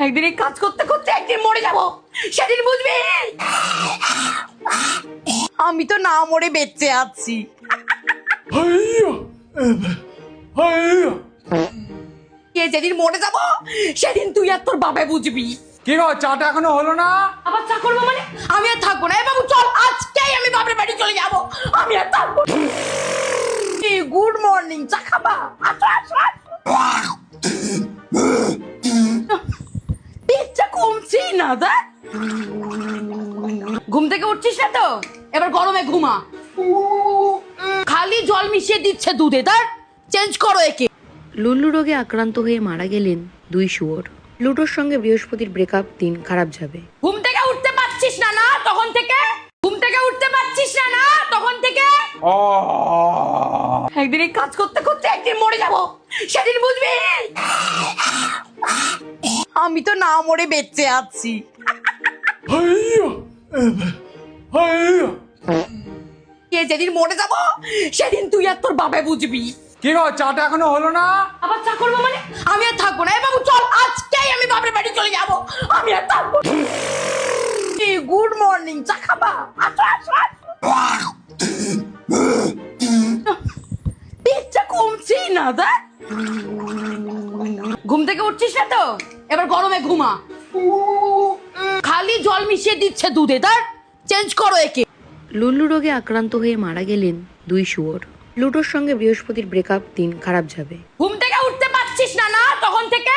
একদিন এই কাজ করতে করতে একদিন মরে যাব, সেদিন বুঝবি। আমি তো না মরে বেঁচে আছি। যেদিন মরে যাব সেদিন তুই আর তোর বাবা বুঝবি। কি গো, চাটা এখনো হলো না? আবার চা করবো মানে? আমি আর থাকবো না। বাবু চল, আজকেই আমি বাপের বাড়ি চলে যাব। আমি আর থাকবো না। গুড মর্নিং, চা খাবা? আসো আসো আসো। পেটটা কমছেই না। দেখ, ঘুম থেকে উঠছিস না তো? এবার গরমে ঘুমা। খালি জল মিশিয়ে দিচ্ছে দুধে। তার চেঞ্জ করো একে। লুল্লু রোগে আক্রান্ত হয়ে মারা গেলেন দুই শুয়োর। প্লুটোর সঙ্গে বৃহস্পতির ব্রেকআপ, দিন খারাপ যাবে। ঘুম থেকে উঠতে পারছিস না না তখন থেকে? ঘুম থেকে উঠতে পারছিস না না তখন থেকে? একদিন এই কাজ করতে করতে একদিন মরে যাব, সেদিন বুঝবি। আমি তো না মরে বেঁচে আছি। যেদিন মরে যাব সেদিন তুই আর তোর বাবা বুঝবি। কি গো, চাটা এখনো হলো না? আবার চা করবো মানে? আমি আর থাকবো না। বাবু চল, আজকেই আমি বাপের বাড়ি চলে যাব। আমি আর থাকবো না। গুড মর্নিং, চা খাবা? আসো আসো আসো। পেটটা কমছেই না। দেখ, ঘুম থেকে উঠছিস না তো? এবার গরমে ঘুমা। খালি জল মিশিয়ে দিচ্ছে দুধে। তার চেঞ্জ করো একে। লুল্লু রোগে আক্রান্ত হয়ে মারা গেলেন দুই শুয়োর। প্লুটোর সঙ্গে বৃহস্পতির ব্রেকআপ, দিন খারাপ যাবে। ঘুম থেকে উঠতে পারছিস না না তখন থেকে?